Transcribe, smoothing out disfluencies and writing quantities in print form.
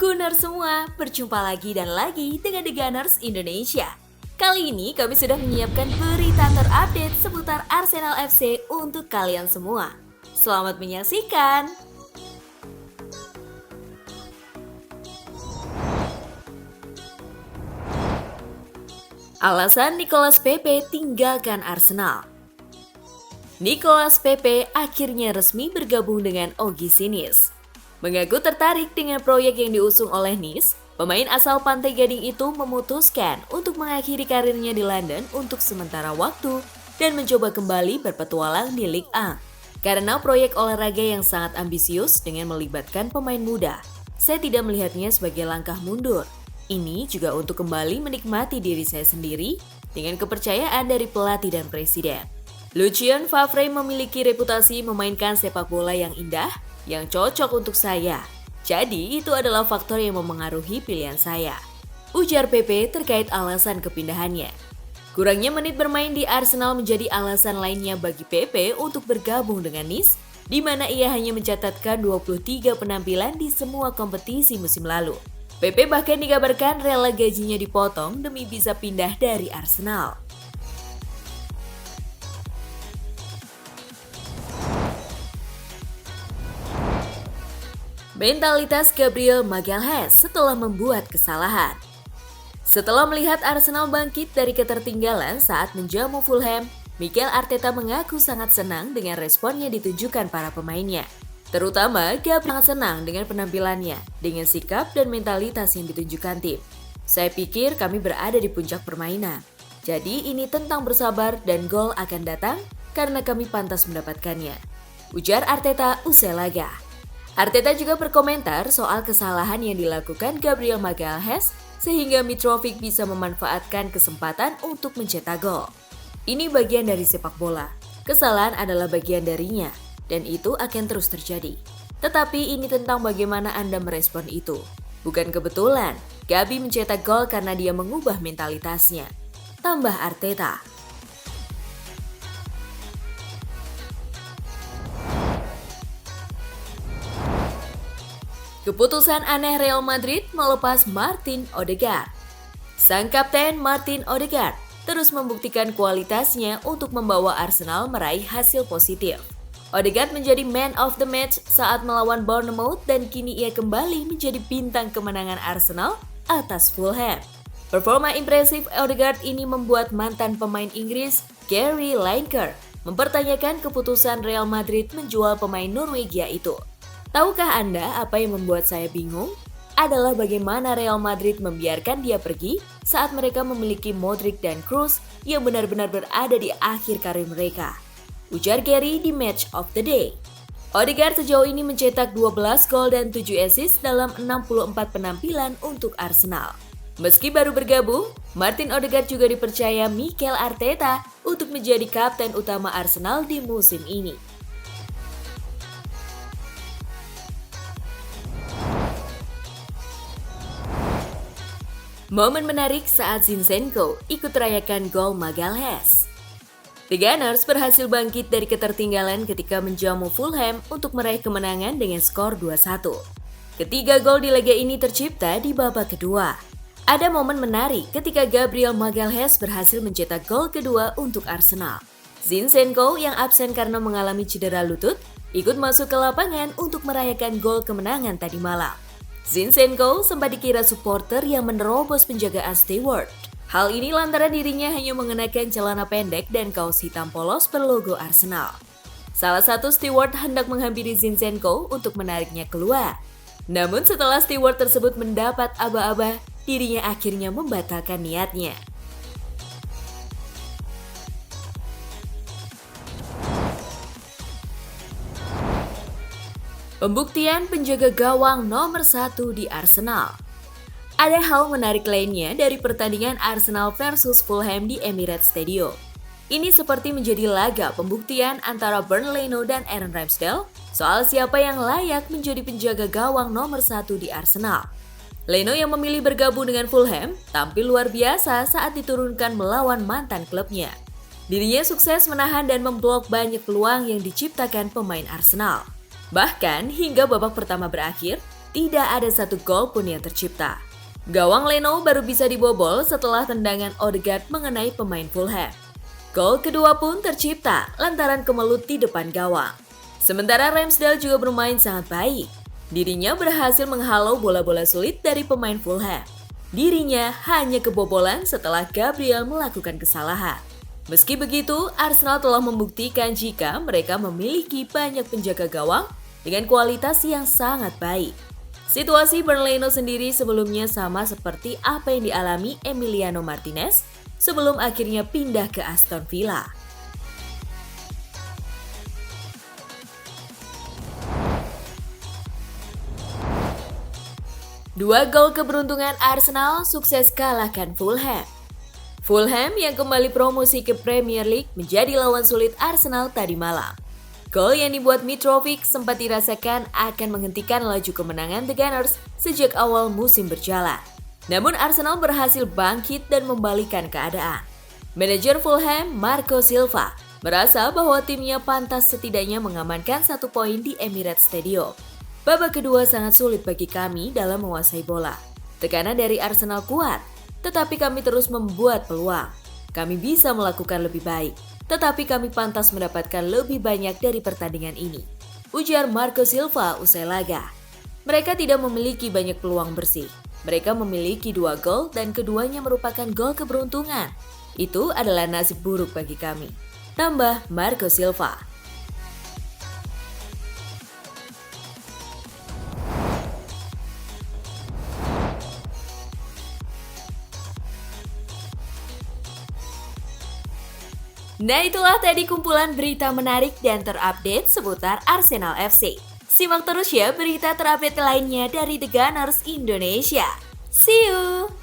Gunners semua, berjumpa lagi dan lagi dengan The Gunners Indonesia. Kali ini kami sudah menyiapkan berita terupdate seputar Arsenal FC untuk kalian semua. Selamat menyaksikan! Alasan Nicolas Pepe tinggalkan Arsenal. Nicolas Pepe akhirnya resmi bergabung dengan Ogi Sinis. Mengaku tertarik dengan proyek yang diusung oleh Nice, pemain asal Pantai Gading itu memutuskan untuk mengakhiri karirnya di London untuk sementara waktu dan mencoba kembali berpetualang di Ligue 1. Karena proyek olahraga yang sangat ambisius dengan melibatkan pemain muda, saya tidak melihatnya sebagai langkah mundur. Ini juga untuk kembali menikmati diri saya sendiri dengan kepercayaan dari pelatih dan presiden. Lucien Favre memiliki reputasi memainkan sepak bola yang indah, yang cocok untuk saya. Jadi itu adalah faktor yang memengaruhi pilihan saya, ujar Pepe terkait alasan kepindahannya. Kurangnya menit bermain di Arsenal menjadi alasan lainnya bagi Pepe untuk bergabung dengan Nice, di mana ia hanya mencatatkan 23 penampilan di semua kompetisi musim lalu. Pepe bahkan dikabarkan rela gajinya dipotong demi bisa pindah dari Arsenal. Mentalitas Gabriel Magalhaes setelah membuat kesalahan. Setelah melihat Arsenal bangkit dari ketertinggalan saat menjamu Fulham, Mikel Arteta mengaku sangat senang dengan respon yang ditunjukkan para pemainnya. Terutama, Gabriel sangat senang dengan penampilannya, dengan sikap dan mentalitas yang ditunjukkan tim. Saya pikir kami berada di puncak permainan. Jadi ini tentang bersabar dan gol akan datang karena kami pantas mendapatkannya, ujar Arteta usai laga. Arteta juga berkomentar soal kesalahan yang dilakukan Gabriel Magalhaes sehingga Mitrovic bisa memanfaatkan kesempatan untuk mencetak gol. Ini bagian dari sepak bola. Kesalahan adalah bagian darinya dan itu akan terus terjadi. Tetapi ini tentang bagaimana Anda merespon itu. Bukan kebetulan Gabi mencetak gol karena dia mengubah mentalitasnya, tambah Arteta. Keputusan aneh Real Madrid melepas Martin Odegaard. Sang kapten Martin Odegaard terus membuktikan kualitasnya untuk membawa Arsenal meraih hasil positif. Odegaard menjadi man of the match saat melawan Bournemouth dan kini ia kembali menjadi bintang kemenangan Arsenal atas Fulham. Performa impresif Odegaard ini membuat mantan pemain Inggris Gary Lineker mempertanyakan keputusan Real Madrid menjual pemain Norwegia itu. Tahukah Anda apa yang membuat saya bingung? Adalah bagaimana Real Madrid membiarkan dia pergi saat mereka memiliki Modric dan Kroos yang benar-benar berada di akhir karir mereka, ujar Gary di Match of the Day. Odegaard sejauh ini mencetak 12 gol dan 7 assist dalam 64 penampilan untuk Arsenal. Meski baru bergabung, Martin Odegaard juga dipercaya Mikel Arteta untuk menjadi kapten utama Arsenal di musim ini. Momen menarik saat Zinchenko ikut rayakan gol Magalhaes. The Gunners berhasil bangkit dari ketertinggalan ketika menjamu Fulham untuk meraih kemenangan dengan skor 2-1. Ketiga gol di laga ini tercipta di babak kedua. Ada momen menarik ketika Gabriel Magalhaes berhasil mencetak gol kedua untuk Arsenal. Zinchenko yang absen karena mengalami cedera lutut ikut masuk ke lapangan untuk merayakan gol kemenangan tadi malam. Zinchenko sempat dikira supporter yang menerobos penjagaan steward. Hal ini lantaran dirinya hanya mengenakan celana pendek dan kaos hitam polos berlogo Arsenal. Salah satu steward hendak menghampiri Zinchenko untuk menariknya keluar. Namun setelah steward tersebut mendapat aba-aba, dirinya akhirnya membatalkan niatnya. Pembuktian penjaga gawang nomor 1 di Arsenal. Ada hal menarik lainnya dari pertandingan Arsenal versus Fulham di Emirates Stadium. Ini seperti menjadi laga pembuktian antara Bernd Leno dan Aaron Ramsdale soal siapa yang layak menjadi penjaga gawang nomor 1 di Arsenal. Leno yang memilih bergabung dengan Fulham tampil luar biasa saat diturunkan melawan mantan klubnya. Dirinya sukses menahan dan memblok banyak peluang yang diciptakan pemain Arsenal. Bahkan hingga babak pertama berakhir, tidak ada satu gol pun yang tercipta. Gawang Leno baru bisa dibobol setelah tendangan Odegaard mengenai pemain Fulham. Gol kedua pun tercipta lantaran kemelut di depan gawang. Sementara Ramsdale juga bermain sangat baik. Dirinya berhasil menghalau bola-bola sulit dari pemain Fulham. Dirinya hanya kebobolan setelah Gabriel melakukan kesalahan. Meski begitu, Arsenal telah membuktikan jika mereka memiliki banyak penjaga gawang dengan kualitas yang sangat baik. Situasi Berleno sendiri sebelumnya sama seperti apa yang dialami Emiliano Martinez sebelum akhirnya pindah ke Aston Villa. Dua gol keberuntungan Arsenal sukses kalahkan Fulham. Fulham yang kembali promosi ke Premier League menjadi lawan sulit Arsenal tadi malam. Gol yang dibuat Mitrovic sempat dirasakan akan menghentikan laju kemenangan The Gunners sejak awal musim berjalan. Namun Arsenal berhasil bangkit dan membalikan keadaan. Manajer Fulham, Marco Silva, merasa bahwa timnya pantas setidaknya mengamankan 1 poin di Emirates Stadium. Babak kedua sangat sulit bagi kami dalam menguasai bola. Tekanan dari Arsenal kuat, tetapi kami terus membuat peluang. Kami bisa melakukan lebih baik, tetapi kami pantas mendapatkan lebih banyak dari pertandingan ini, ujar Marco Silva usai laga. Mereka tidak memiliki banyak peluang bersih. Mereka memiliki 2 gol dan keduanya merupakan gol keberuntungan. Itu adalah nasib buruk bagi kami, tambah Marco Silva. Nah, itulah tadi kumpulan berita menarik dan terupdate seputar Arsenal FC. Simak terus ya berita terupdate lainnya dari The Gunners Indonesia. See you!